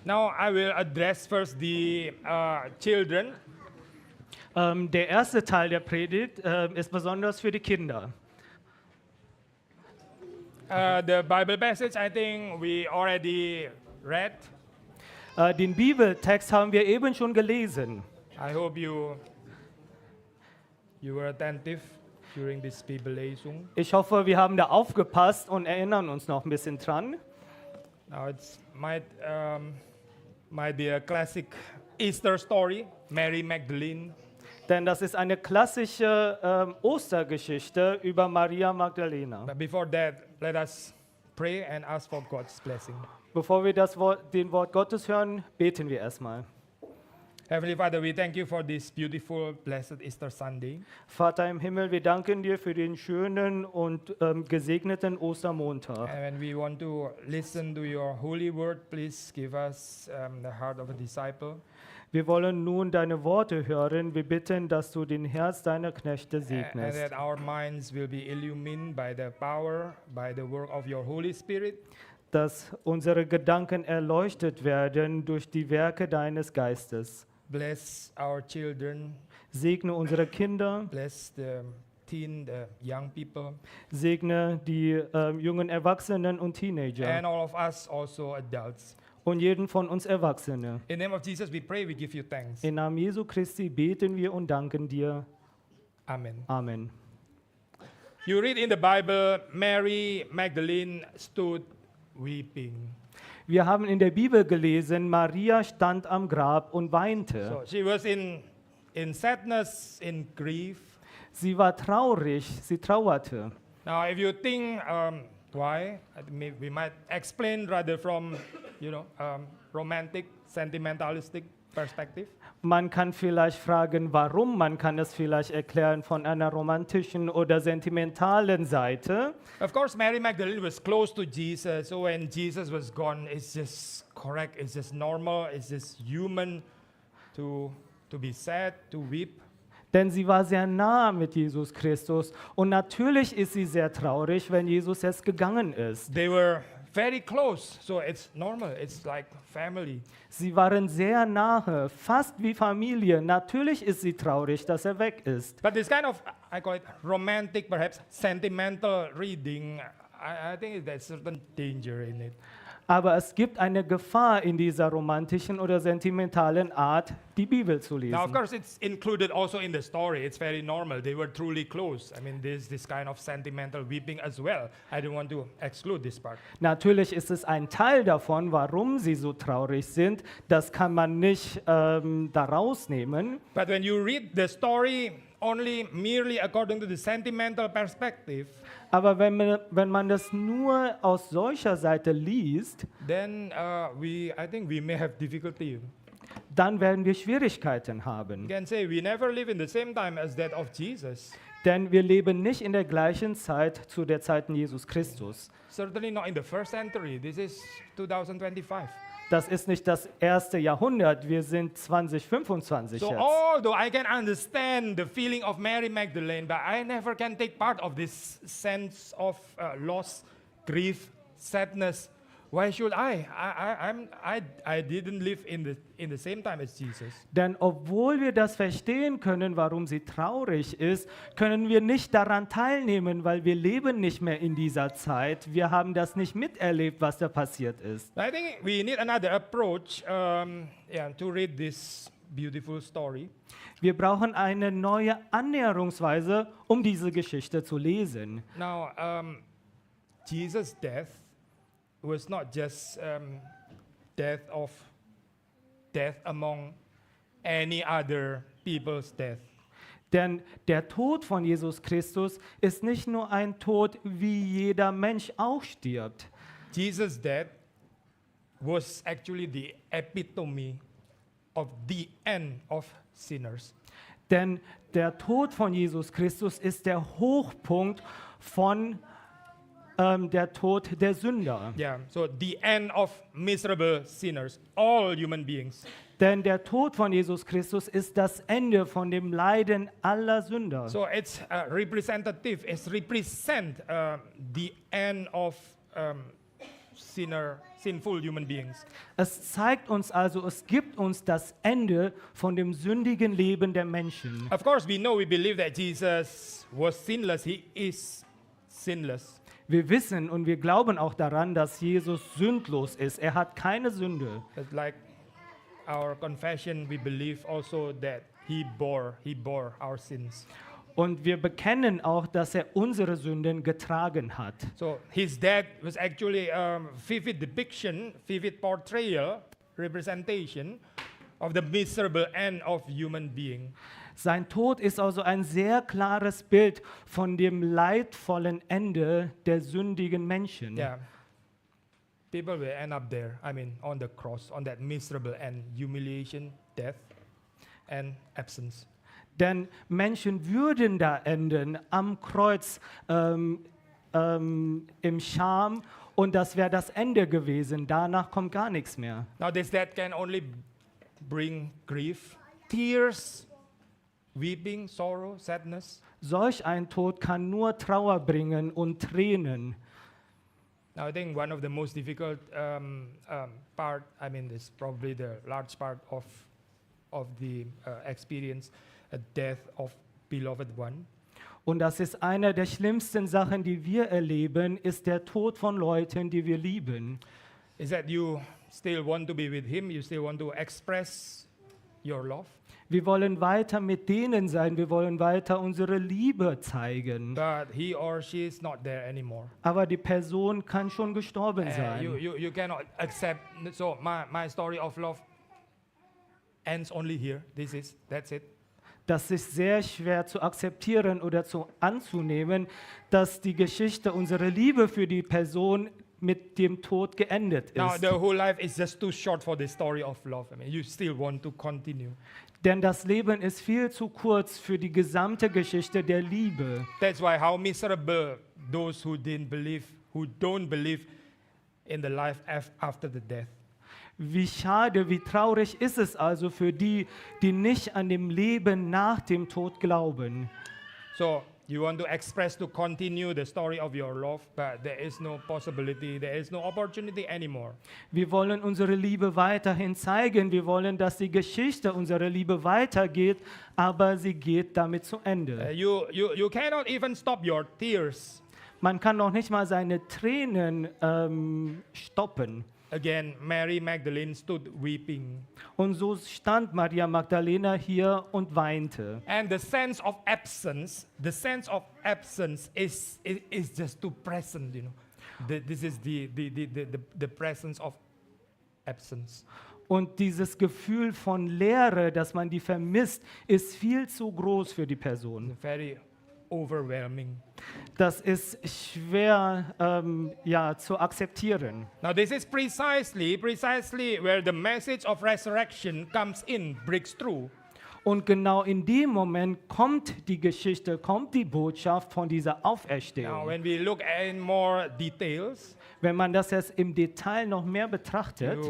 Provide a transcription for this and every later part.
Now I will address first the children. Der erste Teil der Predigt ist besonders für die Kinder. The Bible passage I think we already read. Den Bibeltext haben wir eben schon gelesen. I hope you were attentive during this Bibellesung. Ich hoffe, wir haben da aufgepasst und erinnern uns noch ein bisschen dran. Now it might be a classic Easter story, Mary Magdalene. Denn das ist eine klassische Ostergeschichte über Maria Magdalena. But before that, let us pray and ask for God's blessing. Bevor wir den Wort Gottes hören, beten wir erstmal. Heavenly Father, we thank you for this beautiful, blessed Easter Sunday. Vater im Himmel, wir danken dir für den schönen und gesegneten Ostermontag. And when we want to listen to your holy word, please give us the heart of a disciple. Wir wollen nun deine Worte hören. Wir bitten, dass du den Herz deiner Knechte And segnest. that our minds will be illumined by the power, by the work of your Holy Spirit. Dass unsere Gedanken erleuchtet werden durch die Werke deines Geistes. Bless our children, Segne unsere Kinder, bless the young people, segne die jungen Erwachsenen und Teenager and all of us also adults. und jeden von uns Erwachsene. In the name of Jesus we pray, we give you thanks. Im Namen Jesu Christi beten wir und danken dir. Amen. Amen. You read in the Bible, Mary Magdalene stood weeping. Wir haben in der Bibel gelesen, Maria stand am Grab und weinte. So she was in sadness, in grief. Sie war traurig, sie trauerte. Now, if you think why, we might explain rather from, romantic, sentimentalistic perspective. Man kann vielleicht fragen, warum. Man kann es vielleicht erklären von einer romantischen oder sentimentalen Seite. Of course, Mary Magdalene was close to Jesus, so when Jesus was gone, it's just correct, it's just normal, it's just human to be sad, to weep. Denn sie war sehr nah mit Jesus Christus. Und natürlich ist sie sehr traurig, wenn Jesus jetzt gegangen ist. They were very close, so it's normal, it's like family. Sie waren sehr nahe, fast wie Familie. Natürlich ist sie traurig, dass er weg ist. But this kind of, I call it romantic, perhaps sentimental reading, I think there's certain danger in it. Aber es gibt eine Gefahr in dieser romantischen oder sentimentalen Art, die Bibel zu Now, of lesen. course, it's included also in the story. It's very normal. They were truly close. I mean, there's this kind of sentimental weeping as well. I don't want to exclude this part. Natürlich ist es ein Teil davon, warum sie so traurig sind. Das kann man nicht da rausnehmen. But when you read the story only merely according to the sentimental perspective, Aber wenn man das nur aus solcher Seite liest, then I think we may have difficulty. dann werden wir Schwierigkeiten You haben. can say we never live in the same time as that of Jesus. Denn wir leben nicht in der gleichen Zeit zu der Zeiten Jesus Christus. Certainly not in the first century. This is 2025. Das ist nicht das erste Jahrhundert, wir sind 2025 So jetzt. although I can understand the feeling of Mary Magdalene, but I never can take part of this sense of loss, grief, sadness. Why should I? I didn't live in the same time as Jesus. Denn obwohl wir das verstehen können, warum sie traurig ist, können wir nicht daran teilnehmen, weil wir leben nicht mehr in dieser Zeit. Wir haben das nicht miterlebt, was da passiert ist. I think we need another approach to read this beautiful story. Wir brauchen eine neue Annäherungsweise, um diese Geschichte zu lesen. Now, Jesus' death was not just death among any other people's death. Denn der Tod von Jesus Christus ist nicht nur ein Tod, wie jeder Mensch auch stirbt. Jesus' death was actually the epitome of the end of sinners. Denn der Tod von Jesus Christus ist der Hochpunkt von der Tod der Sünder. Yeah, so the end of miserable sinners, all human beings. Denn der Tod von Jesus Christus ist das Ende von dem Leiden aller Sünder. So it's representative, it's represent the end of sinful human beings. Es zeigt uns also, es gibt uns das Ende von dem sündigen Leben der Menschen. Of course, we believe that Jesus was sinless. He is sinless. Wir wissen und wir glauben auch daran, dass Jesus sündlos ist. Er hat keine Sünde. But like our confession, we believe also that he bore our sins. Und wir bekennen auch, dass er unsere Sünden getragen hat. So his death was actually vivid depiction, vivid portrayal, representation of the miserable end of human being. Sein Tod ist also ein sehr klares Bild von dem leidvollen Ende der sündigen Menschen. Yeah. People will end up there. I mean, on the cross, on that miserable end, humiliation, death, and absence. Denn Menschen würden da enden am Kreuz im Scham und das wäre das Ende gewesen. Danach kommt gar nichts mehr. Now this death can only bring grief, tears, weeping, sorrow, sadness. Solch ein Tod kann nur Trauer bringen und Tränen. Now I think one of the most difficult part, I mean, this is probably the large part of the experience, a death of beloved one. Und das ist eine der schlimmsten Sachen, die wir erleben, ist der Tod von Leuten, die wir lieben. Is that you still want to be with him, you still want to express your love, Wir wollen weiter mit denen sein, wir wollen weiter unsere Liebe zeigen. but he or she is not there anymore. Aber die Person kann schon gestorben You sein. cannot accept, so my story of love ends only here. That's it. Das ist sehr schwer zu akzeptieren oder anzunehmen, dass die Geschichte, unsere Liebe für die Person mit dem Tod geendet Now ist. the whole life is just too short for the story of love. I mean, you still want to continue. Denn das Leben ist viel zu kurz für die gesamte Geschichte der Liebe. That's why how miserable those who don't believe in the life after the death. Wie schade, wie traurig ist es also für die, die nicht an dem Leben nach dem Tod glauben. So you want to express to continue the story of your love, but there is no possibility, there is no opportunity anymore. Wir wollen unsere Liebe weiterhin zeigen. Wir wollen, dass die Geschichte unserer Liebe weitergeht, aber sie geht damit zu Ende. You cannot even stop your tears. Man kann noch nicht mal seine Tränen stoppen. Again, Mary Magdalene stood weeping. Und so stand Maria Magdalena hier und weinte. And the sense of absence is just too present, you know. This is the presence of absence. Und dieses Gefühl von Leere, dass man die vermisst, ist viel zu groß für die Person. Very overwhelming. Das ist schwer zu akzeptieren. Now this is precisely where the message of resurrection comes in, breaks through. Und genau in dem Moment kommt die Geschichte, kommt die Botschaft von dieser Now Auferstehung. when we look in more details, Wenn man das jetzt im Detail noch mehr betrachtet,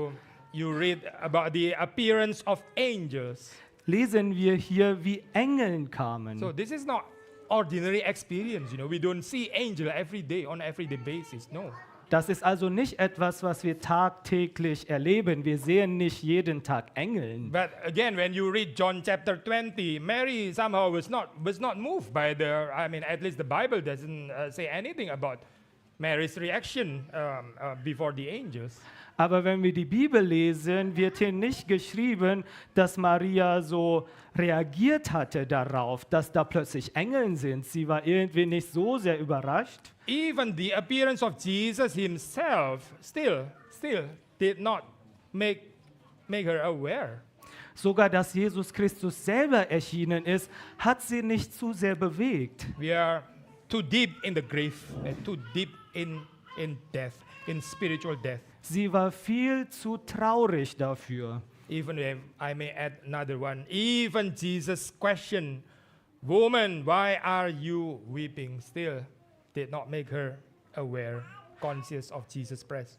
you read about the appearance of angels. lesen wir hier, wie Engeln kamen. So this is not ordinary experience, you know. We don't see angel on everyday basis. No. Das ist also nicht etwas, was wir tagtäglich erleben. Wir sehen nicht jeden Tag Engeln. But again, when you read John chapter 20, Mary somehow was not moved by at least the Bible doesn't say anything about Mary's reaction before the angels. Aber wenn wir die Bibel lesen, wird hier nicht geschrieben, dass Maria so reagiert hatte darauf, dass da plötzlich Engel sind. Sie war irgendwie nicht so sehr überrascht. Even the appearance of Jesus himself still did not make her aware. Sogar, dass Jesus Christus selber erschienen ist, hat sie nicht zu sehr bewegt. We are too deep in the grave, too deep in death, in spiritual death. Sie war viel zu traurig dafür. Even if I may add another one, even Jesus' question, "Woman, why are you weeping?" still did not make her aware, conscious of Jesus' presence.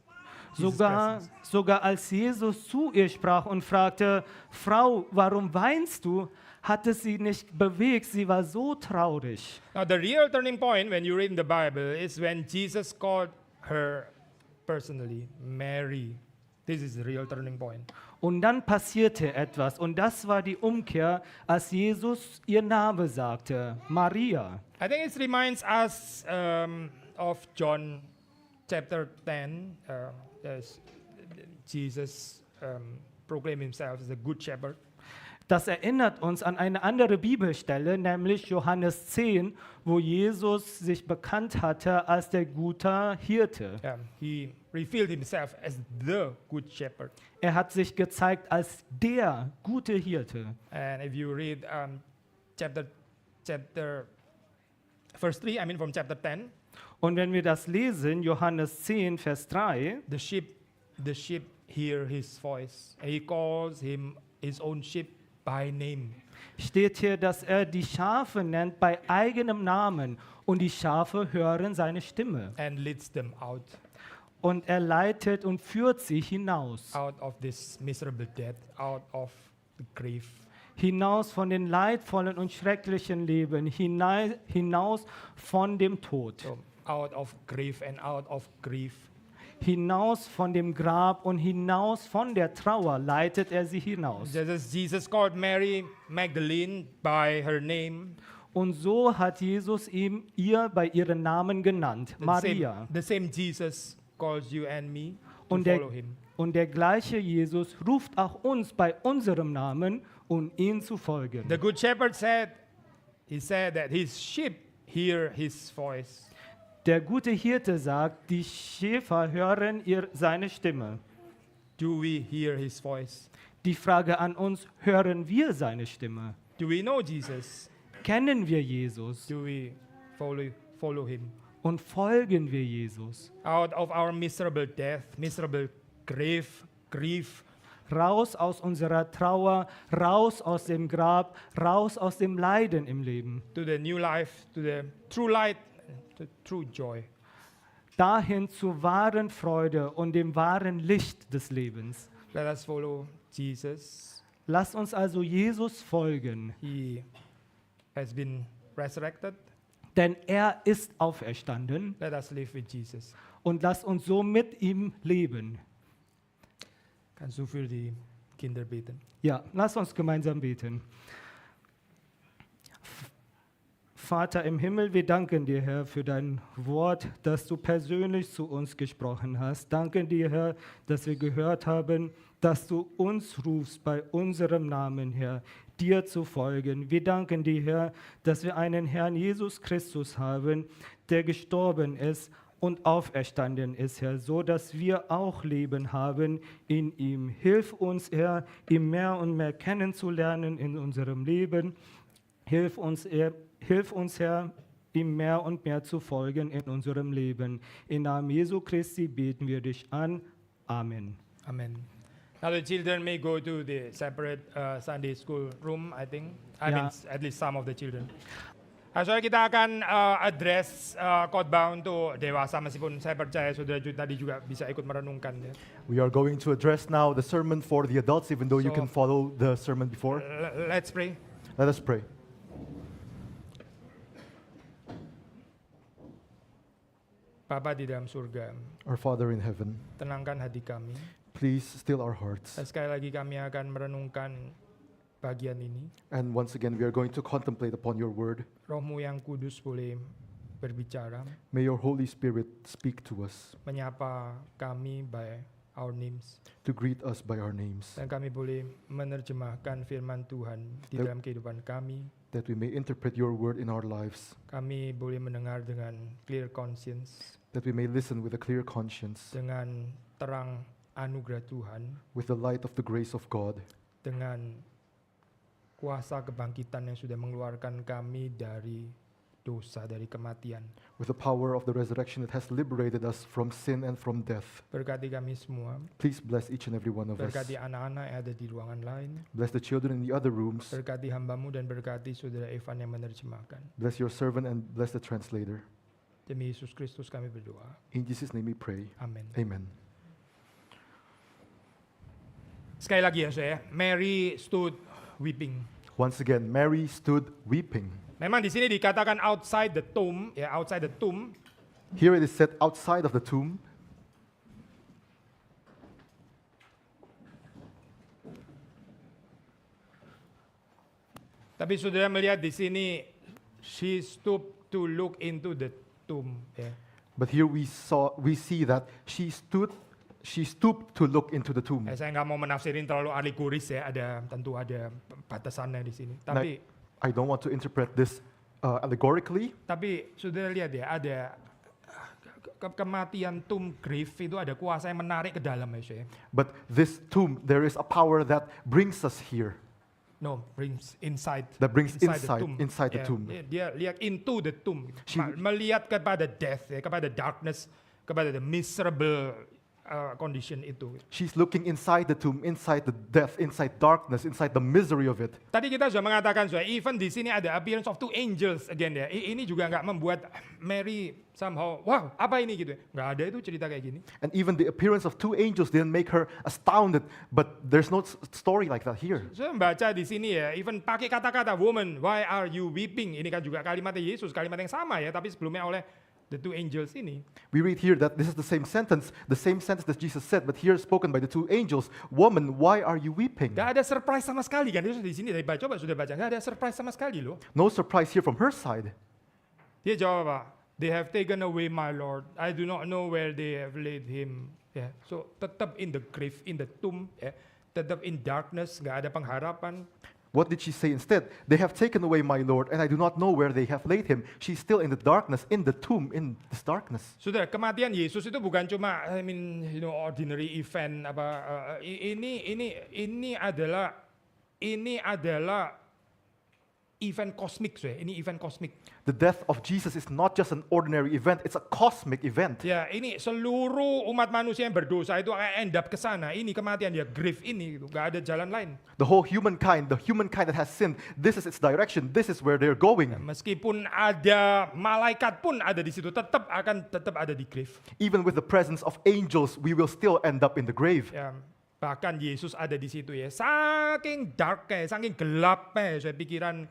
Sogar als Jesus zu ihr sprach und fragte, Frau, warum weinst du, hatte sie nicht bewegt, sie war so traurig. Now the real turning point when you read in the Bible is when Jesus called her personally, Mary. This is the real turning point. Und dann passierte etwas und das war die Umkehr, als Jesus ihr Name sagte, Maria. I think it reminds us of John chapter 10. As Jesus proclaimed himself as the good shepherd. Das erinnert uns an eine andere Bibelstelle, nämlich Johannes 10, wo Jesus sich bekannt hatte als der gute Hirte. He revealed himself as the good shepherd. Er hat sich gezeigt als der gute Hirte. And if you read verse 3, I mean from chapter 10, Und wenn wir das lesen, Johannes 10, Vers 3, the sheep hear his voice. And he calls his own sheep by name. steht hier, dass er die Schafe nennt bei eigenem Namen und die Schafe hören seine Stimme. And leads them out Und er leitet und führt sie hinaus. out of this miserable death, out of the grave. Hinaus von den leidvollen und schrecklichen Leben, hinaus von dem Tod. So out of grave and out of grief. Hinaus von dem Grab und hinaus von der Trauer leitet er sie hinaus. Just as Jesus called Mary Magdalene by her name, Und so hat Jesus ihr bei ihrem Namen genannt, Maria. the same Jesus calls you and me to Und follow him. der gleiche Jesus ruft auch uns bei unserem Namen, um ihm zu folgen. The good shepherd said that his sheep hear his voice. Der gute Hirte sagt, die Schäfer hören seine Stimme. Do we hear his voice? Die Frage an uns, hören wir seine Stimme? Do we know Jesus? Kennen wir Jesus Do we follow him? und folgen wir Jesus? Out of our miserable death, miserable grief, Raus aus unserer Trauer, raus aus dem Grab, raus aus dem Leiden im Leben. to the new life, to the true light, to true joy. Dahin zur wahren Freude und dem wahren Licht des Lebens. Let us follow Jesus. Lass uns also Jesus folgen, He has been resurrected. denn er ist auferstanden Let us live with Jesus. und lass uns so mit ihm leben. Kannst du für die Kinder beten? Ja, lass uns gemeinsam beten. Vater im Himmel, wir danken dir, Herr, für dein Wort, dass du persönlich zu uns gesprochen hast. Danken dir, Herr, dass wir gehört haben, dass du uns rufst bei unserem Namen, Herr, dir zu folgen. Wir danken dir, Herr, dass wir einen Herrn Jesus Christus haben, der gestorben ist und auferstanden ist, Herr, so dass wir auch Leben haben in ihm. Hilf uns, Herr, ihn mehr und mehr kennenzulernen in unserem Leben. Hilf uns, Herr, ihm mehr und mehr zu folgen in unserem Leben. Im Namen Jesu Christi beten wir dich an. Amen. Amen. Now the children may go to the separate Sunday school room, I think. I mean, at least some of the children. Saudara, kita akan address khotbah untuk dewasa, meskipun saya percaya saudara tadi juga bisa ikut merenungkan. Ya. We are going to address now the sermon for the adults, even though you So- can follow the sermon before. Let's pray. Let us pray. Bapa di dalam surga, Our Father in heaven, tenangkan hati kami. please still our hearts. Dan sekali lagi kami akan merenungkan bagian ini. And once again, we are going to contemplate upon your word. Rohmu yang kudus boleh berbicara, May your Holy Spirit speak to us, menyapa kami by our names. to greet us by our names, Dan kami boleh menerjemahkan firman Tuhan di Yep. dalam kehidupan kami. that we may interpret your word in our lives, Kami boleh mendengar dengan clear conscience, that we may listen with a clear conscience, dengan terang anugerah Tuhan, with the light of the grace of God, dengan kuasa kebangkitan yang sudah mengeluarkan kami dari dosa, dari kematian. with the power of the resurrection that has liberated us from sin and from death. Berkati kami semua, Please bless each and every one of us. berkati anak-anak yang ada di ruangan lain, Bless the children in the other rooms. berkati hambamu dan berkati saudara Evan yang menerjemahkan. Bless your servant and bless the translator. Demi Yesus Kristus kami berdoa. In Jesus' name we pray. Amin. Amen. Sekali lagi ya saya, Mary stood weeping. Once again, Mary stood weeping. Memang di sini dikatakan outside the tomb, ya outside the tomb. Here it is said outside of the tomb. Tapi saudara melihat di sini, she stooped to look into the tomb. Ya. But here we see that she stooped to look into the tomb. Saya nggak mau menafsirin terlalu alegoris ya, tentu ada batasannya di sini. And Tapi I don't want to interpret this allegorically, saudara lihat ya, ada kematian tomb grave itu ada kuasa yang menarik ke dalam ya. but this tomb, there is a power that brings us here, No, brings inside. that brings tomb. inside the Ya, tomb. Dia lihat into the tomb. She- Melihat kepada death, ya, kepada darkness, kepada the miserable condition itu. She's looking inside the tomb, inside the death, inside darkness, inside the misery of it. Tadi kita sudah mengatakan, even di sini ada appearance of two angels again ya. Ini juga nggak membuat Mary somehow, wow, apa ini gitu? Nggak ada itu cerita kayak gini. And even the appearance of two angels didn't make her astounded, but there's no story like that here. Saya membaca di sini ya, even pakai kata-kata woman, why are you weeping? Ini kan juga kalimatnya Yesus, kalimat yang sama ya, tapi sebelumnya oleh the two angels ini. We read here that this is the same sentence that Jesus said, but here spoken by the two angels. Woman, why are you weeping? Gak ada surprise sama sekali kan? Itu di sini dari coba sudah baca, gak ada surprise sama sekali loh. No surprise here from her side. Dia jawab apa? They have taken away my Lord. I do not know where they have laid him. Ya, so tetap in the grave, in the tomb, ya. Tetap in darkness, gak ada pengharapan. What did she say instead? They have taken away my Lord, and I do not know where they have laid him. She's still in the darkness, in the tomb, in this darkness. Saudara, kematian Yesus itu bukan cuma ordinary event apa ini adalah event kosmik, ini event kosmik. The death of Jesus is not just an ordinary event, it's a cosmic event. Ya, ini seluruh umat manusia yang berdosa itu akan end up ke sana. Ini kematian dia, grave ini gitu. Gak ada jalan lain. The whole humankind that has sinned, this is its direction, this is where they're going. Meskipun ada malaikat pun ada di situ, tetap ada di grave. Even with the presence of angels, we will still end up in the grave. Ya, bahkan Yesus ada di situ ya. Saking darknya, saking gelapnya, saya pikiran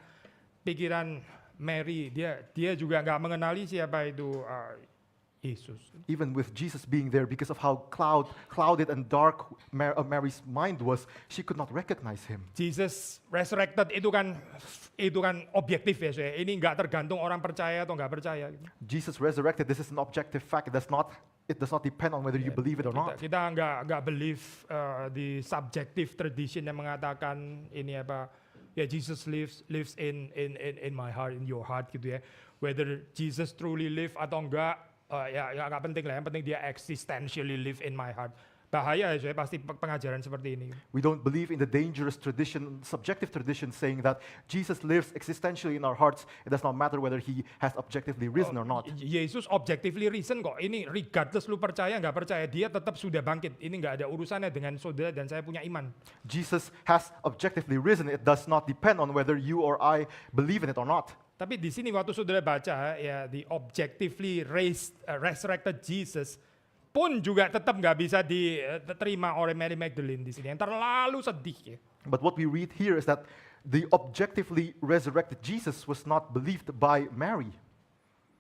Mary, dia juga nggak mengenali siapa itu Yesus. Even with Jesus being there, because of how clouded and dark Mary's mind was, she could not recognize him. Jesus resurrected itu kan objektif ya, saya. Ini nggak tergantung orang percaya atau nggak percaya. Jesus resurrected, this is an objective fact. It does not depend on whether you believe it or not. Kita nggak believe di subjective tradition yang mengatakan ini apa. Ya, Jesus lives in my heart, in your heart gitu ya. Whether Jesus truly live atau enggak, ya nggak penting lah. Yang penting dia existentially live in my heart. Bahaya ya, pasti pengajaran seperti ini. We don't believe in the dangerous tradition, subjective tradition, saying that Jesus lives existentially in our hearts. It does not matter whether he has objectively risen or not. Yesus objectively risen kok. Ini regardless lu percaya nggak percaya, dia tetap sudah bangkit. Ini nggak ada urusannya dengan saudara dan saya punya iman. Jesus has objectively risen. It does not depend on whether you or I believe in it or not. Tapi di sini waktu saudara baca ya, the objectively resurrected Jesus pun juga tetap nggak bisa diterima oleh Mary Magdalene di sini. Yang terlalu sedih ya. But what we read here is that the objectively resurrected Jesus was not believed by Mary.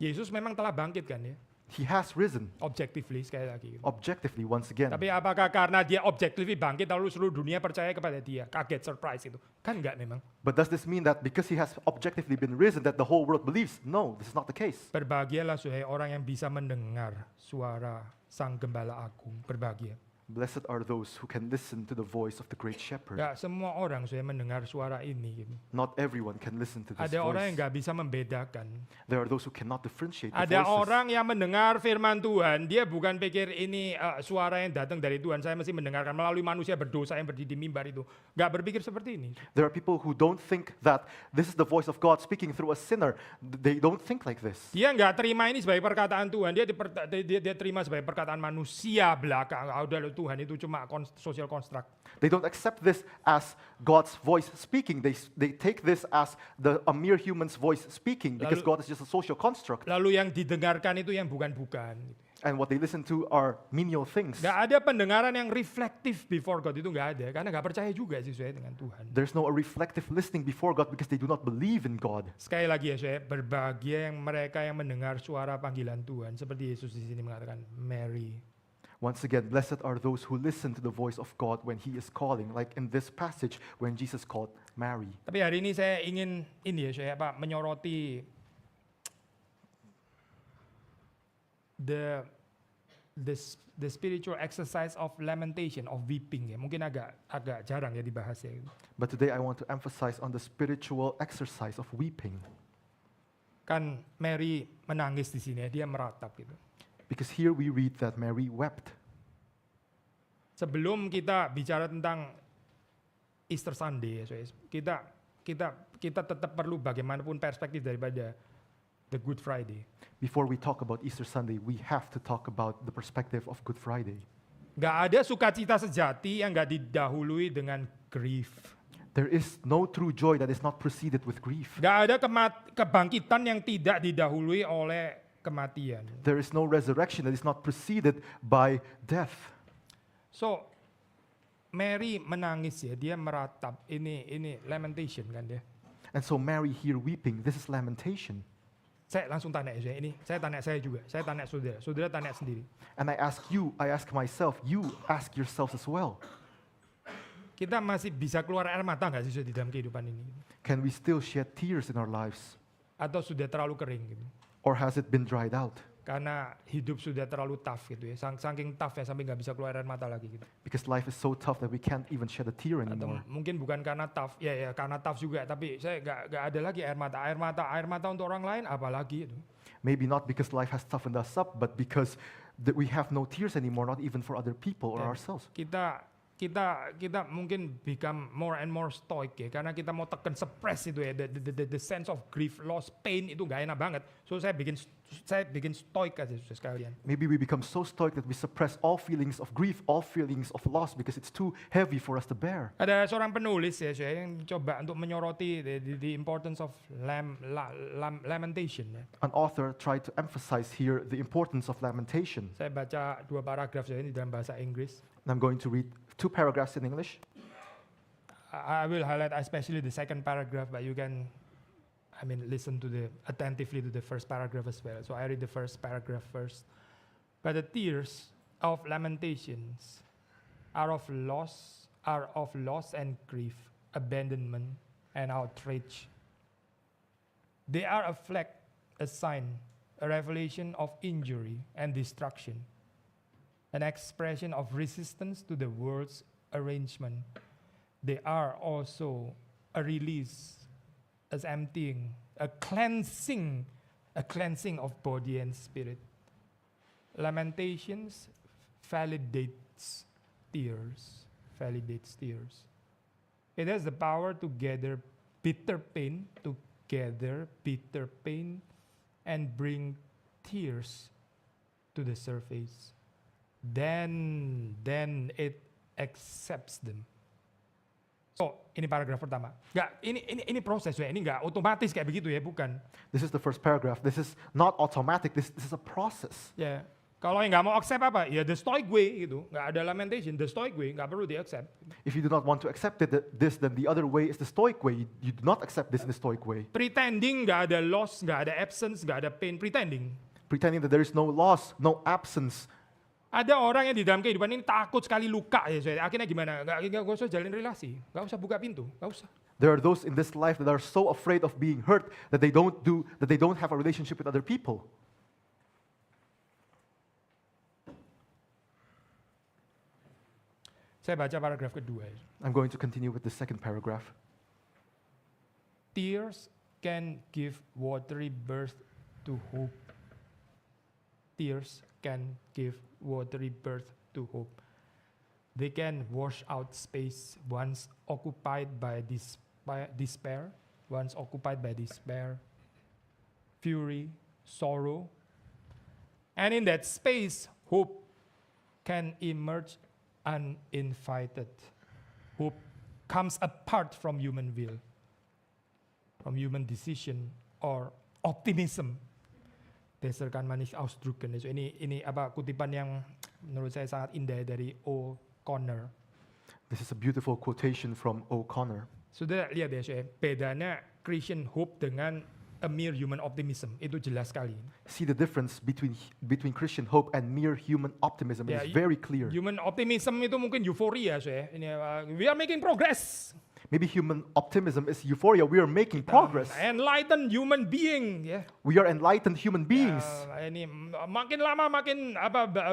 Yesus memang telah bangkit kan ya. He has risen, Objectively sekali lagi. objectively once again. Tapi apakah karena dia objectively bangkit lalu seluruh dunia percaya kepada dia? Kaget, surprise itu. Kan enggak memang. But does this mean that because he has objectively been risen that the whole world believes? No, this is not the case. Berbahagialah suai orang yang bisa mendengar suara Sang Gembala Agung. Berbahagia. Blessed are those who can listen to the voice of the great shepherd. Enggak semua orang suai mendengar suara ini. Gitu. Not everyone can listen to this Ada orang yang voice. enggak bisa membedakan. There are those who cannot differentiate the Ada voices. orang yang mendengar firman Tuhan, dia bukan pikir ini suara yang datang dari Tuhan, saya mesti mendengarkan melalui manusia berdosa yang berdiri di mimbar itu. Gak berpikir seperti ini. There are people who don't think that this is the voice of God speaking through a sinner. They don't think like this. Dia nggak terima ini sebagai perkataan Tuhan, dia terima sebagai perkataan manusia belaka. Udah lo, Tuhan itu cuma social construct. They don't accept this as God's voice speaking. They take this as a mere human's voice speaking because God is just a social construct. Lalu yang didengarkan itu yang bukan-bukan. And what they listen to are menial things. Gak ada pendengaran yang reflective before God, itu gak ada. Karena gak percaya juga sih saya dengan Tuhan. There's no reflective listening before God because they do not believe in God. Sekali lagi ya saya, berbahagia yang mereka yang mendengar suara panggilan Tuhan. Seperti Yesus di sini mengatakan, Mary. Once again, blessed are those who listen to the voice of God when He is calling, like in this passage when Jesus called Mary. Tapi hari ini saya ingin ini ya, saya menyoroti the spiritual exercise of lamentation, of weeping ya. Mungkin agak jarang ya dibahas ya. But today I want to emphasize on the spiritual exercise of weeping. Kan Mary menangis di sini ya, dia meratap gitu. Because here we read that Mary wept. Sebelum kita bicara tentang Easter Sunday, ya, kita tetap perlu bagaimanapun perspektif daripada the Good Friday. Before we talk about Easter Sunday, we have to talk about the perspective of Good Friday. Gak ada sukacita sejati yang gak didahului dengan grief. There is no true joy that is not preceded with grief. Gak ada kebangkitan yang tidak didahului oleh kematian. There is no resurrection that is not preceded by death. So Mary menangis ya, dia meratap. Ini lamentation kan dia. And so Mary here weeping, this is lamentation. Saya langsung tanya saya ini, saya tanya saya juga, saya tanya saudara, saudara tanya sendiri. And I ask you, I ask myself, you ask yourselves as well. Kita masih bisa keluar air mata nggak sih di dalam kehidupan ini? Can we still shed tears in our lives? Atau sudah terlalu kering gitu? Or has it been dried out? Karena hidup sudah terlalu tough gitu ya, saking tough ya sampai nggak bisa keluar air mata lagi gitu. Because life is so tough that we can't even shed a tear Atau anymore. mungkin bukan karena tough, ya karena tough juga, tapi saya nggak ada lagi air mata untuk orang lain, apalagi itu. Maybe not because life has toughened us up, but because we have no tears anymore, not even for other people or Dan ourselves. Kita mungkin become more and more stoic ya, karena kita mau tekan suppress itu ya, the sense of grief, loss, pain itu nggak enak banget. So saya bikin stoic aja sekalian. Maybe we become so stoic that we suppress all feelings of grief, all feelings of loss, because it's too heavy for us to bear. Ada seorang penulis ya, saya yang coba untuk menyoroti the importance of lamentation ya. An author tried to emphasize here the importance of lamentation. Saya baca 2 paragraf saya ini dalam bahasa Inggris. And I'm going to read 2 paragraphs in English. I will highlight especially the second paragraph, but you can, listen attentively to the first paragraph as well. So I read the first paragraph first. But the tears of lamentations are of loss and grief, abandonment and outrage. They are a flag, a sign, a revelation of injury and destruction, an expression of resistance to the world's arrangement. They are also a release, as emptying, a cleansing of body and spirit. Lamentations validates tears. It has the power to gather bitter pain, and bring tears to the surface. Then it accepts them. So, ini paragraf pertama. Ini proses ya, ini nggak otomatis kayak begitu ya, bukan. This is the first paragraph. This is not automatic. This is a process. Ya, kalau yang nggak mau accept apa? Ya the stoic way gitu. Nggak ada lamentation, the stoic way nggak perlu di-accept. If you do not want to accept then the other way is the stoic way. You do not accept this in the stoic way. Pretending nggak ada loss, nggak ada absence, nggak ada pain. Pretending that there is no loss, no absence. Ada orang yang di dalam kehidupan ini takut sekali luka ya. Akhirnya gimana? Nggak usah jalin relasi, nggak usah buka pintu, nggak usah. There are those in this life that are so afraid of being hurt that they don't have a relationship with other people. Saya baca paragraf kedua. I'm going to continue with the second paragraph. Tears can give watery birth to hope. Tears can give watery birth to hope. They can wash out space once occupied by despair, fury, sorrow. And in that space, hope can emerge uninvited. Hope comes apart from human will, from human decision or optimism. Berdasarkan Manisch Ausdrucken. So ini kutipan yang menurut saya sangat indah dari O'Connor. This is a beautiful quotation from O'Connor. Sudah lihat ya, bedanya Christian hope dengan a mere human optimism. Itu jelas sekali. See the difference between Christian hope and mere human optimism. Yeah, It is very clear. Human optimism itu mungkin euforia, saya. Ini we are making progress. Maybe human optimism is euphoria. We are making progress. Enlightened human being, ya. We are enlightened human beings. Ini makin lama makin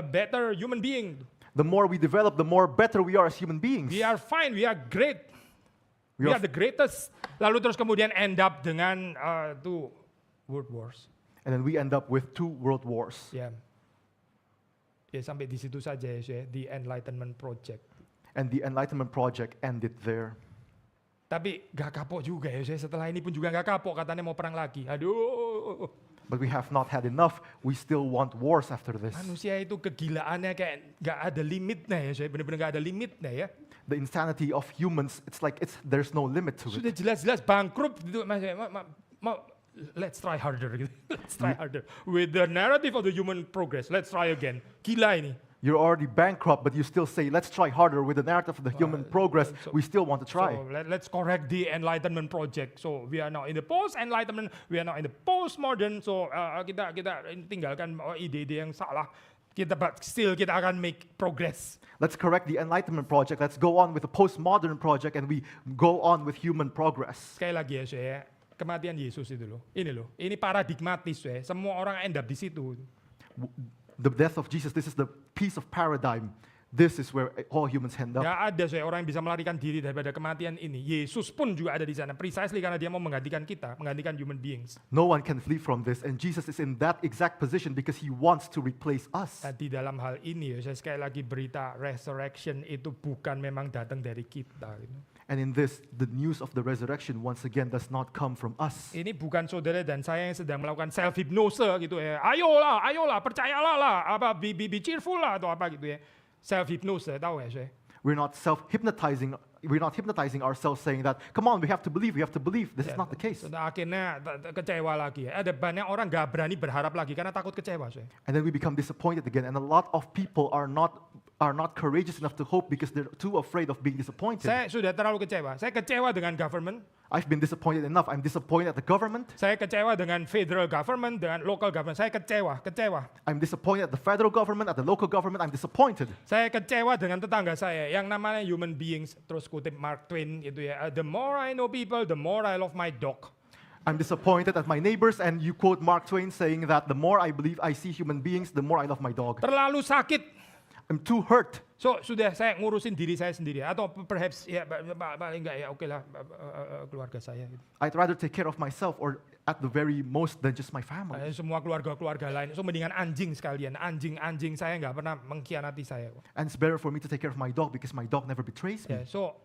better human being. The more we develop, the more better we are as human beings. We are fine, we are great. We are are the greatest. Lalu terus kemudian end up dengan two world wars. And then we end up with 2 world wars. Ya. Ya sampai di situ saja ya, saya. The Enlightenment Project. And the Enlightenment Project ended there. Tapi gak kapok juga ya, saya. Setelah ini pun juga gak kapok, katanya mau perang lagi. Aduh. But we have not had enough. We still want wars after this. Manusia itu kegilaannya kayak gak ada limitnya ya, saya. Benar-benar gak ada limitnya ya. The insanity of humans, it's like there's no limit to Sudah it. jelas-jelas bangkrut gitu. Let's try harder gitu. Let's try harder. With the narrative of the human progress, let's try again. Gila ini. You're already bankrupt, but you still say, let's try harder with the narrative of the human progress. We still want to try. So let's correct the Enlightenment Project. So we are now in the post-Enlightenment, we are now in the post-modern. So kita tinggalkan ide-ide yang salah. But still kita akan make progress. Let's correct the Enlightenment Project. Let's go on with the postmodern project, and we go on with human progress. Sekali lagi ya, saya. Kematian Yesus itu loh. Ini paradigmatis ya. Semua orang end up di situ. The death of Jesus, this is the piece of paradigm. This is where all humans end up. Gak ada saya orang yang bisa melarikan diri daripada kematian ini. Yesus pun juga ada di sana. Precisely karena dia mau menggantikan kita, menggantikan human beings. No one can flee from this, and Jesus is in that exact position because he wants to replace us. Nah, di dalam hal ini, saya sekali lagi berita resurrection itu bukan memang datang dari kita. Gitu. And in this, the news of the resurrection once again does not come from us. Ini bukan saudara dan saya yang sedang melakukan self hypnose gitu ya. Ayolah, percayalah lah, be cheerful lah atau apa gitu ya. Self hypnose, tahu ya saya? We're not self-hypnotizing. We're not hypnotizing ourselves saying that, come on, we have to believe. This is not the case. Akhirnya kecewa lagi ya. Ada banyak orang gak berani berharap lagi karena takut kecewa saya. And then we become disappointed again. And a lot of people are not courageous enough to hope because they're too afraid of being disappointed. Saya sudah terlalu kecewa. Saya kecewa dengan government. I've been disappointed enough. I'm disappointed at the government. Saya kecewa dengan federal government, dengan local government. Saya kecewa. I'm disappointed at the federal government, at the local government. I'm disappointed. Saya kecewa dengan tetangga saya yang namanya human beings. Terus kutip Mark Twain itu ya. The more I know people, the more I love my dog. I'm disappointed at my neighbors, and you quote Mark Twain saying that the more I believe I see human beings, the more I love my dog. Terlalu sakit. I'm too hurt. So sudah saya ngurusin diri saya sendiri atau perhaps ya paling enggak ya oke lah keluarga saya gitu. I'd rather take care of myself or at the very most than just my family. Semua keluarga lain. So mendingan anjing sekalian. Anjing saya nggak pernah mengkhianati saya. And it's better for me to take care of my dog because my dog never betrays me. Yeah, so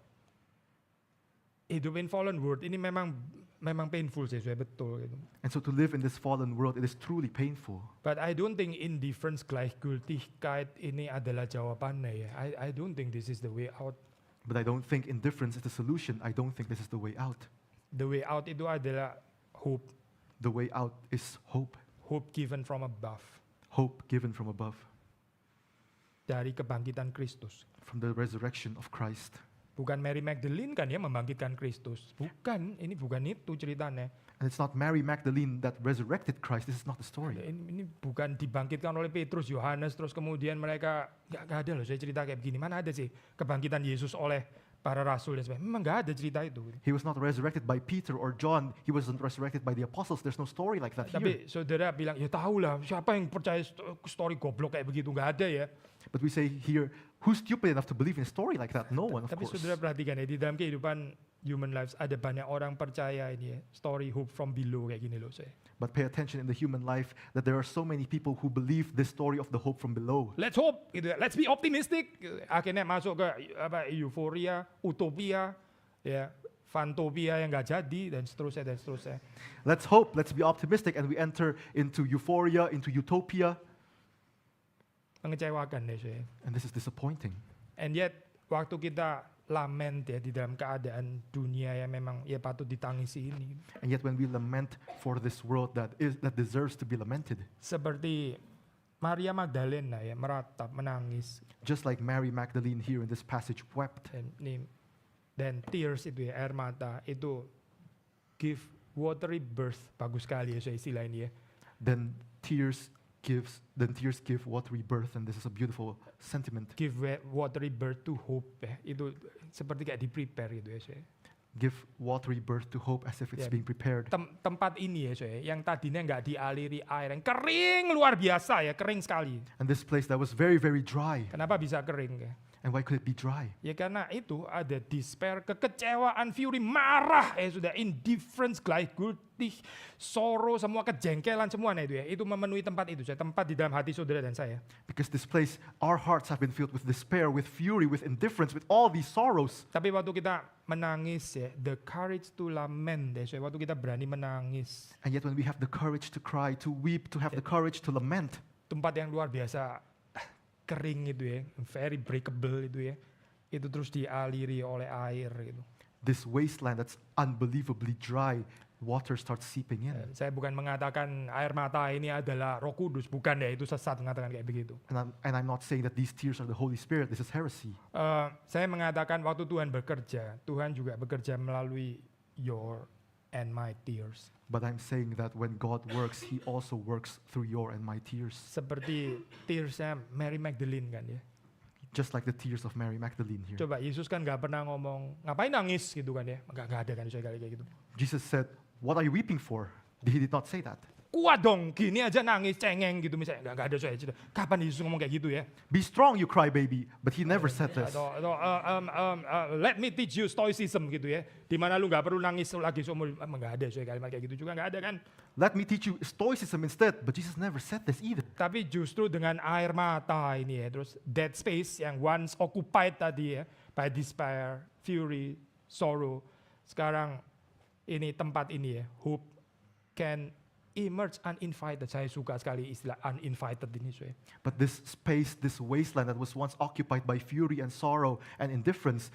hidup in fallen world ini memang painful sih, betul gitu. And so to live in this fallen world, it is truly painful. But I don't think indifference gleichgültigkeit ini adalah jawabannya ya. I don't think this is the way out. But I don't think indifference is the solution. I don't think this is the way out. The way out itu adalah hope. The way out is hope. Hope given from above. Hope given from above. Dari kebangkitan Kristus. From the resurrection of Christ. Bukan Mary Magdalene kan ya membangkitkan Kristus. Bukan, ini bukan itu ceritanya. And it's not Mary Magdalene that resurrected Christ. This is not the story. Ini bukan dibangkitkan oleh Petrus, Yohanes, terus kemudian mereka, gak ada loh saya cerita kayak begini. Mana ada sih kebangkitan Yesus oleh para rasul dan sebagainya. Memang gak ada cerita itu. He was not resurrected by Peter or John. He wasn't resurrected by the apostles. There's no story like that here. Tapi saudara bilang, ya tahu lah siapa yang percaya story goblok kayak begitu. Gak ada ya. But we say here, who's stupid enough to believe in a story like that? No one, of Tapi course. saudara perhatikan ya, di dalam kehidupan human lives ada banyak orang percaya ini ya, story hope from below kayak gini loh saya. But pay attention in the human life that there are so many people who believe this story of the hope from below. Let's hope, gitu. Let's be optimistic. Akhirnya masuk ke euforia, utopia, ya, fantopia yang nggak jadi dan seterusnya. Let's hope, let's be optimistic, and we enter into euphoria, into utopia. Mengecewakan deh saya. And this is disappointing. And yet waktu kita lament ya di dalam keadaan dunia yang memang ya patut ditangisi ini. And yet when we lament for this world that deserves to be lamented, seperti Maria Magdalena ya meratap, menangis. just like Mary Magdalene here in this passage wept. Dan tears itu ya, air mata itu give watery birth, bagus sekali ya saya istilah ini ya. then tears give watery birth, and this is a beautiful sentiment. Give watery birth to hope ya. Itu seperti kayak di prepare gitu ya saya. Give watery birth to hope as if it's Yeah. being prepared. Tempat ini ya saya, yang tadinya nggak dialiri air, yang kering luar biasa ya, kering sekali. And this place that was very, very dry. Kenapa bisa kering ya? And why could it be dry? Ya karena itu ada despair, kekecewaan, fury, marah, sudah indifference, gleichgültig, sorrow, semua kejengkelan semuanya itu ya. Itu memenuhi tempat itu, saya tempat di dalam hati saudara dan saya. Because this place, our hearts have been filled with despair, with fury, with indifference, with all these sorrows. Tapi waktu kita menangis ya, the courage to lament ya, waktu kita berani menangis, And yet when we have the courage to cry, to weep, to have the courage to lament, tempat yang luar biasa kering itu ya, very breakable itu ya, itu terus dialiri oleh air gitu. this wasteland that's unbelievably dry, water starts seeping in. Saya bukan mengatakan air mata ini adalah Roh Kudus, bukan ya, itu sesat mengatakan kayak begitu. And I'm not saying that these tears are the Holy Spirit. This is heresy. Saya mengatakan waktu Tuhan bekerja, Tuhan juga bekerja melalui your and my tears. But I'm saying that when God works, He also works through your and my tears. Seperti tearsnya Mary Magdalene kan ya. Just like the tears of Mary Magdalene here. Coba Yesus kan nggak pernah ngomong ngapain nangis gitu kan ya, nggak ada kan saya kali kayak gitu. Jesus said, "What are you weeping for?" He did not say that. Kuat dong, gini aja nangis cengeng gitu misalnya, nggak ada saya cerita. Kapan Yesus ngomong kayak gitu ya? Be strong, you cry baby. But He never said this. Atau let me teach you stoicism gitu ya, dimana lu nggak perlu nangis lagi seumur, nggak ada saya kalimat kayak gitu juga nggak ada kan. Let me teach you stoicism instead. But Jesus never said this either. Tapi justru dengan air mata ini ya, terus dead space yang once occupied tadi ya, by despair, fury, sorrow, sekarang ini tempat ini ya, hope can emerge uninvited. Saya suka sekali istilah uninvited ini saya. But this space, this wasteland that was once occupied by fury and sorrow and indifference,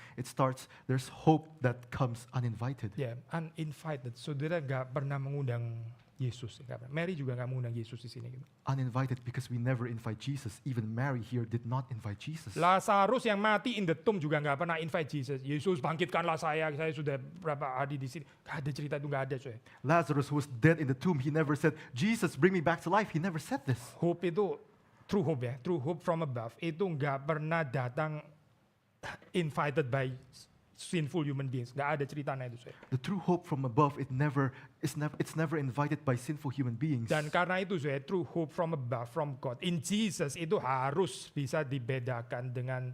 there's hope that comes uninvited. Ya, uninvited. Saudara nggak pernah mengundang Yesus. Nggak pernah. Mary juga nggak mengundang Yesus di sini. Gitu. Uninvited because we never invite Jesus. Even Mary here did not invite Jesus. Lazarus yang mati in the tomb juga nggak pernah invite Jesus. Yesus bangkitkanlah saya sudah berapa hari di sini. Nggak ada cerita itu, nggak ada coy. Lazarus who was dead in the tomb, he never said, "Jesus, bring me back to life." He never said this. Hope itu true hope ya, true hope from above itu nggak pernah datang invited by sinful human beings. Nggak ada ceritanya itu coy. The true hope from above, it's never invited by sinful human beings. Dan karena itu saya true hope from above, from God in Jesus itu harus bisa dibedakan dengan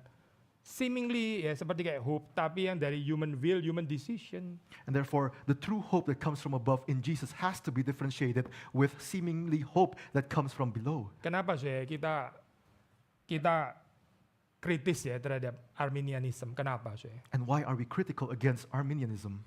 seemingly ya seperti kayak hope tapi yang dari human will, human decision. And therefore, the true hope that comes from above in Jesus has to be differentiated with seemingly hope that comes from below. Kenapa saya kita kritis ya terhadap Arminianism? Kenapa saya? And why are we critical against Arminianism?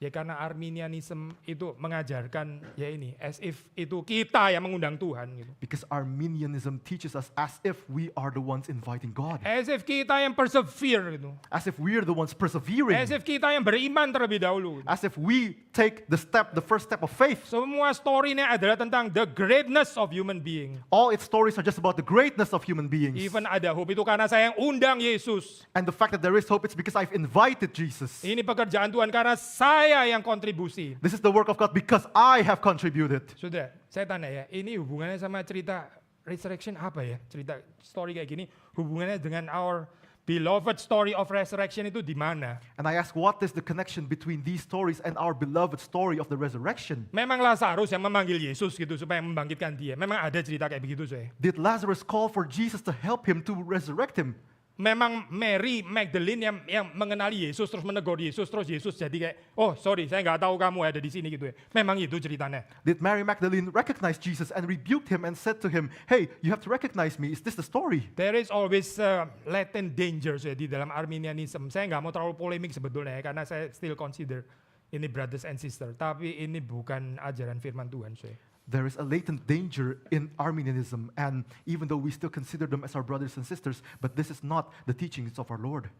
Ya karena Arminianism itu mengajarkan ya ini as if itu kita yang mengundang Tuhan gitu. Because Arminianism teaches us as if we are the ones inviting God. As if kita yang persevere gitu. As if we are the ones persevering. As if kita yang beriman terlebih dahulu. As if we take the first step of faith. Semua story-nya adalah tentang the greatness of human being. All its stories are just about the greatness of human beings. Even ada hope itu karena saya yang undang Yesus. And the fact that there is hope, it's because I've invited Jesus. Ini pekerjaan Tuhan karena saya yang kontribusi. This is the work of God because I have contributed. Sudah, saya tanya ya, ini hubungannya sama cerita resurrection apa ya? Cerita story kayak gini, hubungannya dengan our beloved story of resurrection itu di mana? And I ask, what is the connection between these stories and our beloved story of the resurrection? Memang Lazarus yang memanggil Yesus gitu supaya membangkitkan dia. Memang ada cerita kayak begitu saya. Did Lazarus call for Jesus to help him to resurrect him? Memang Mary Magdalene yang mengenali Yesus terus menegur Yesus terus Yesus jadi kayak oh sorry saya nggak tahu kamu ada di sini gitu ya. Memang itu ceritanya. Did Mary Magdalene recognize Jesus and rebuked him and said to him, "Hey, you have to recognize me. Is this the story?" There is always latent dangers ya di dalam Arminianism. Saya nggak mau terlalu polemik sebetulnya ya, karena saya still consider ini brothers and sisters. Tapi ini bukan ajaran firman Tuhan saya. There is a latent danger in Arminianism, and even though we still consider them as our brothers and sisters, but this is not the teachings of our Lord.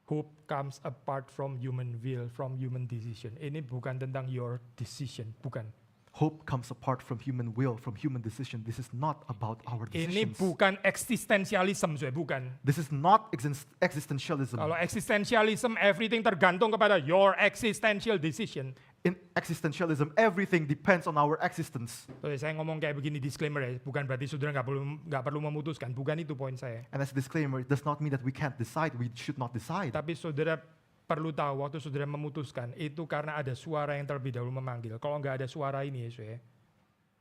Hope comes apart from human will, from human decision. Ini bukan tentang your decision, bukan. Hope comes apart from human will, from human decision. This is not about our Ini decisions. bukan eksistensialism, saya bukan. This is not existentialism. Kalau eksistensialism, everything tergantung kepada your existential decision. In existentialism, everything depends on our existence. So, saya ngomong kayak begini disclaimer ya, bukan berarti saudara nggak perlu memutuskan, bukan itu poin saya. And as a disclaimer, it does not mean that we can't decide, we should not decide. Tapi saudara perlu tahu waktu saudara memutuskan itu karena ada suara yang terlebih dahulu memanggil. Kalau nggak ada suara ini ya, saudara,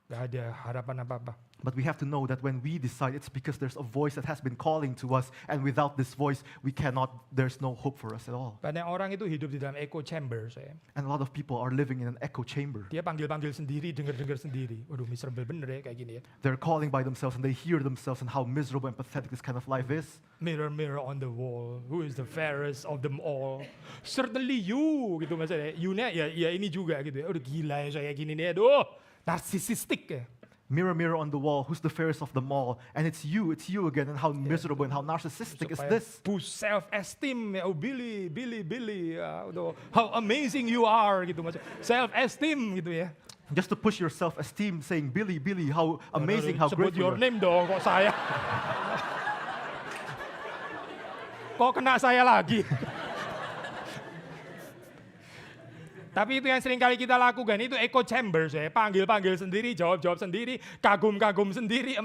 nggak ada harapan apa-apa. But we have to know that when we decide, it's because there's a voice that has been calling to us, and without this voice, there's no hope for us at all. Banyak orang itu hidup di dalam echo chamber, saya. And a lot of people are living in an echo chamber. Dia panggil-panggil sendiri, dengar-dengar sendiri. Waduh, miserable bener ya kayak gini ya. They're calling by themselves, and they hear themselves and how miserable and pathetic this kind of life is. Mirror, mirror on the wall, who is the fairest of them all? Certainly you, gitu maksudnya. You-nya ya ini juga gitu ya. Udah gila ya saya gini nih, aduh, narsisistik ya. Mirror, mirror on the wall, who's the fairest of them all? And it's you again, and how miserable and how narcissistic is Supaya this? boost self-esteem ya. Oh Billy, how amazing you are gitu maksudnya. Self-esteem gitu ya. Just to push your self-esteem, saying, Billy, how amazing, how Sebut great your you are. name dong, kok saya. Kok kena saya lagi? Tapi itu yang sering kali kita lakukan, itu echo chamber, saya panggil-panggil sendiri, jawab-jawab sendiri, kagum-kagum sendiri.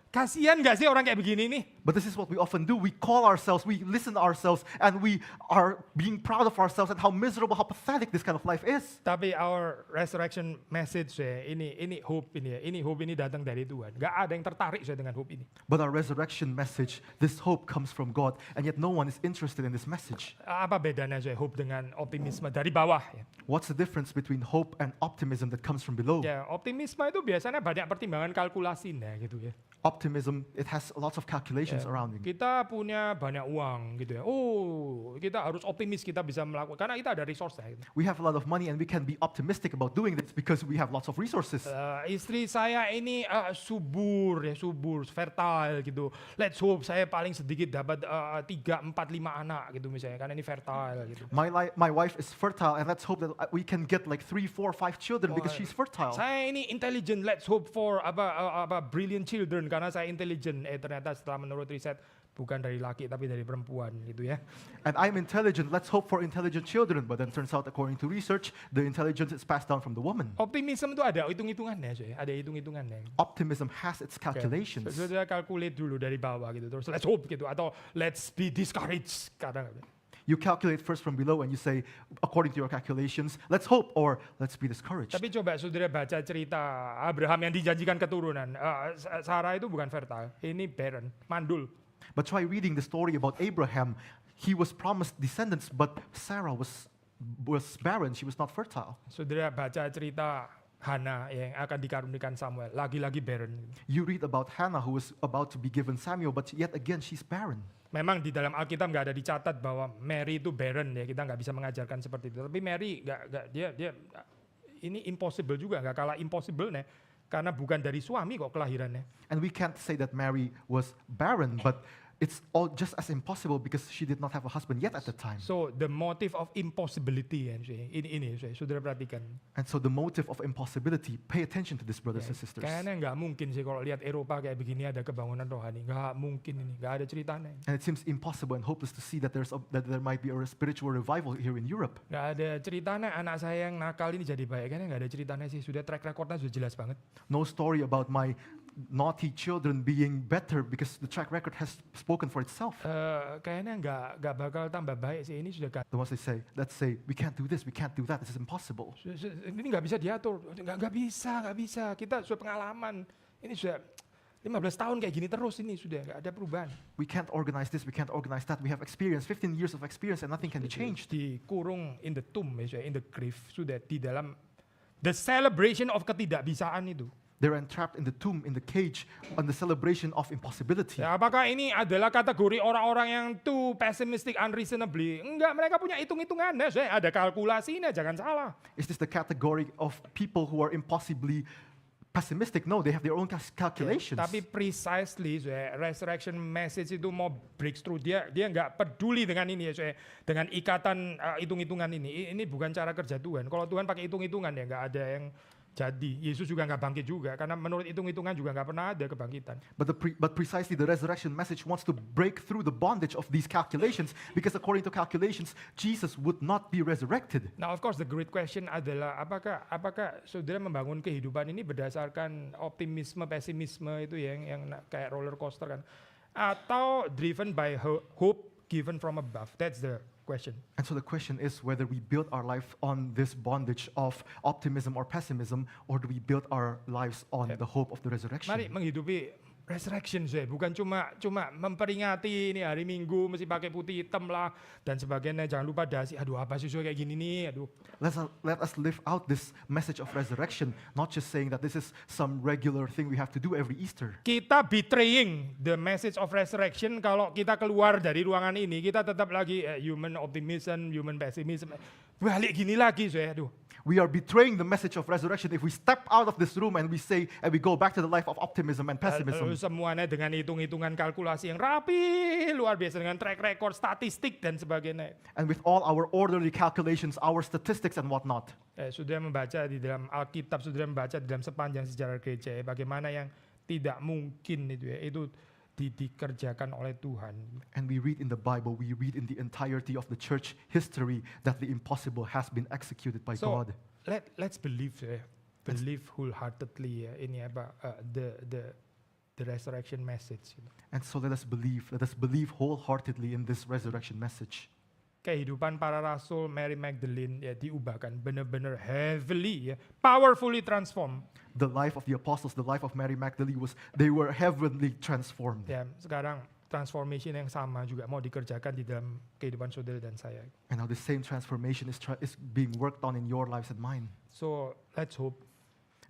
Kasian gak sih orang kayak begini nih? But this is what we often do. We call ourselves, we listen to ourselves, and we are being proud of ourselves and how miserable, how pathetic this kind of life is. Tapi our resurrection message, ini hope ini ya, ini hope ini datang dari Tuhan. Gak ada yang tertarik saya dengan hope ini. But our resurrection message, this hope comes from God, and yet no one is interested in this message. Apa bedanya saya hope dengan optimisme dari bawah? Ya? What's the difference between hope and optimism that comes from below? Ya, optimisme itu biasanya banyak pertimbangan kalkulasinya gitu ya. Optimism, it has lots of calculations around it. Kita punya banyak uang gitu ya. Oh, kita harus optimis kita bisa melakukan karena kita ada resource gitu. We have a lot of money and we can be optimistic about doing this because we have lots of resources. Istri saya ini subur, fertile gitu. Let's hope saya paling sedikit dapat 3, 4, 5 anak gitu misalnya karena ini fertile gitu. My wife is fertile, and let's hope that we can get like 3, 4, 5 children because she's fertile. Saya ini intelligent, let's hope for brilliant children karena saya intelligent. Ternyata setelah menurut riset bukan dari laki tapi dari perempuan gitu ya. And I'm intelligent, let's hope for intelligent children. But then turns out, according to research, the intelligence is passed down from the woman. Optimism itu ada hitung-hitungannya, ada hitung-hitungannya. Optimism has its calculations. Sudah calculate dulu dari bawah gitu, terus let's hope gitu atau let's be discouraged kadang. You calculate first from below and you say, according to your calculations, let's hope or let's be discouraged. Tapi coba saudara baca cerita Abraham yang dijanjikan keturunan. Sarah itu bukan fertile, ini barren, mandul. But try reading the story about Abraham. He was promised descendants, but Sarah was barren. She was not fertile. Saudara baca cerita Hana yang akan dikarunikan Samuel, lagi-lagi barren. You read about Hannah who was about to be given Samuel, but yet again she's barren. Memang di dalam Alkitab nggak ada dicatat bahwa Mary itu barren ya, kita nggak bisa mengajarkan seperti itu. Tapi Mary dia ini impossible juga, nggak kalah impossible nih, karena bukan dari suami kok kelahirannya. And we can't say that Mary was barren, but it's all just as impossible because she did not have a husband yet at the time. So the motive of impossibility ini saudara perhatikan. And so the motive of impossibility, pay attention to this, brothers and sisters. Kayaknya nggak mungkin sih kalau lihat Eropa kayak begini ada kebangunan rohani, nggak mungkin ini, nggak ada ceritanya. And it seems impossible and hopeless to see that that there might be a spiritual revival here in Europe. Nggak ada ceritanya anak saya yang nakal ini jadi baik, kayaknya nggak ada ceritanya sih, sudah track recordnya sudah jelas banget. No story about my naughty children being better because the track record has spoken for itself. Kayaknya nggak bakal tambah baik sih, ini sudah The ones let's say, we can't do this, we can't do that, this is impossible. ini nggak bisa diatur, nggak bisa. Kita sudah pengalaman, ini sudah 15 tahun kayak gini terus, ini sudah nggak ada perubahan. We can't organize this, we can't organize that. We have experience, 15 years of experience, and nothing can be changed. Dikurung in the tomb, in the grave, sudah di dalam the celebration of ketidakbisaan itu. They're entrapped in the tomb, in the cage, on the celebration of impossibility. Ya, apakah ini adalah kategori orang-orang yang too pessimistic, unreasonably? Enggak, mereka punya hitung-hitungannya, ada kalkulasinya, jangan salah. Is this the category of people who are impossibly pessimistic? No, they have their own calculations. Tapi precisely, resurrection message itu mau breakthrough, dia nggak peduli dengan ini dengan ikatan hitung-hitungan ini. Ini bukan cara kerja Tuhan. Kalau Tuhan pakai hitung-hitungan ya nggak ada yang jadi. Yesus juga nggak bangkit juga karena menurut hitung-hitungan juga nggak pernah ada kebangkitan. But precisely the resurrection message wants to break through the bondage of these calculations, because according to calculations, Jesus would not be resurrected. Now of course the great question adalah apakah saudara membangun kehidupan ini berdasarkan optimisme, pesimisme itu yang kayak roller coaster kan, atau driven by hope given from above? That's the question. And so the question is whether we build our life on this bondage of optimism or pessimism, or do we build our lives on the hope of the resurrection? Mari menghidupi resurrection saya, bukan cuma memperingati ini hari Minggu mesti pakai putih hitam lah dan sebagainya. Jangan lupa dasi. Aduh apa sih kayak gini nih? Aduh. Let us live out this message of resurrection, not just saying that this is some regular thing we have to do every Easter. Kita betraying the message of resurrection kalau kita keluar dari ruangan ini, kita tetap lagi human optimism, human pessimism. Balik gini lagi saya. Aduh. We are betraying the message of resurrection if we step out of this room and we say and we go back to the life of optimism and pessimism. Semuanya dengan hitung-hitungan kalkulasi yang rapi, luar biasa dengan track record, statistik dan sebagainya. And with all our orderly calculations, our statistics and whatnot. Saudara membaca di dalam Alkitab, saudara membaca di dalam sepanjang sejarah gereja, bagaimana yang tidak mungkin itu dikerjakan oleh Tuhan. And we read in the Bible, we read in the entirety of the church history that the impossible has been executed by So God. let's believe wholeheartedly ini the resurrection message. And so let us believe wholeheartedly in this resurrection message. Kehidupan para rasul, Mary Magdalene diubahkan benar-benar heavily, powerfully transformed. The life of the apostles, the life of Mary Magdalene they were heavenly transformed. Sekarang transformation yang sama juga mau dikerjakan di dalam kehidupan saudara dan saya. And now the same transformation is being worked on in your lives and mine. So let's hope.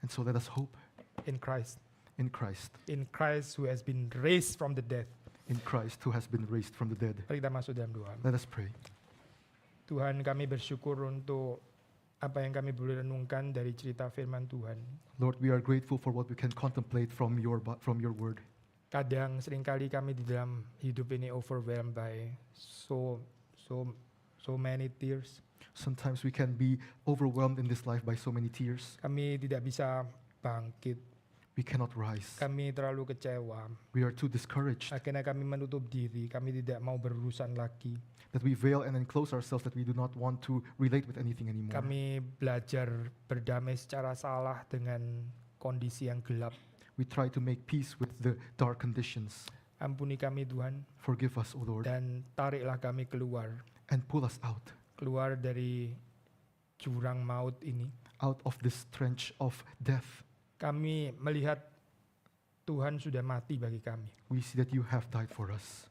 And so let us hope in Christ. In Christ. In Christ who has been raised from the dead. In Christ who has been raised from the dead. Mari kita masuk dalam doa. Let us pray. Tuhan, kami bersyukur untuk apa yang kami boleh renungkan dari cerita firman Tuhan. Lord, we are grateful for what we can contemplate from your word. Kadang seringkali kami di dalam hidup ini overwhelmed by so many tears. Sometimes we can be overwhelmed in this life by so many tears. Kami tidak bisa bangkit. We cannot rise. Kami terlalu kecewa. We are too discouraged. Akhirnya kami menutup diri. Kami tidak mau berurusan lagi. That we veil and enclose ourselves, that we do not want to relate with anything anymore. Kami belajar berdamai secara salah dengan kondisi yang gelap. We try to make peace with the dark conditions. Ampuni kami Tuhan. Forgive us, O Lord. Dan tariklah kami keluar. And pull us out. Keluar dari jurang maut ini. Out of this trench of death. Kami melihat Tuhan sudah mati bagi kami. We see that you have died for us.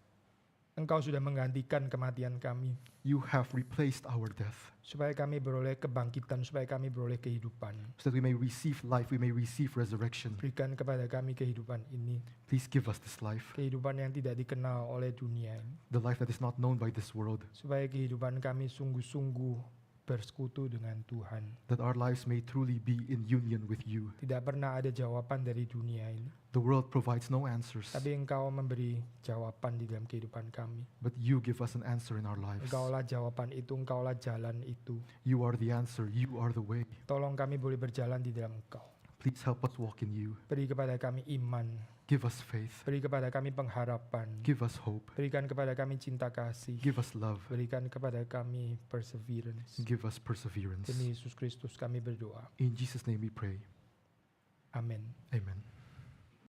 Engkau sudah menggantikan kematian kami. You have replaced our death. Supaya kami beroleh kebangkitan, supaya kami beroleh kehidupan. So that we may receive life, we may receive resurrection. Berikan kepada kami kehidupan ini. Please give us this life. Kehidupan yang tidak dikenal oleh dunia ini. The life that is not known by this world. Supaya kehidupan kami sungguh-sungguh bersekutu dengan Tuhan. That our lives may truly be in union with you. Tidak pernah ada jawaban dari dunia ini. The world provides no answers. Tapi Engkau memberi jawaban di dalam kehidupan kami. But you give us an answer in our lives. Engkaulah jawaban itu, Engkaulah jalan itu. You are the answer, you are the way. Tolong kami boleh berjalan di dalam Engkau. Please help us walk in you. Beri kepada kami iman. Give us faith. Beri kepada kami pengharapan. Give us hope. Berikan kepada kami cinta kasih. Give us love. Berikan kepada kami perseverance. Give us perseverance. Demi Yesus Kristus kami berdoa. In Jesus' name we pray. Amin. Amen.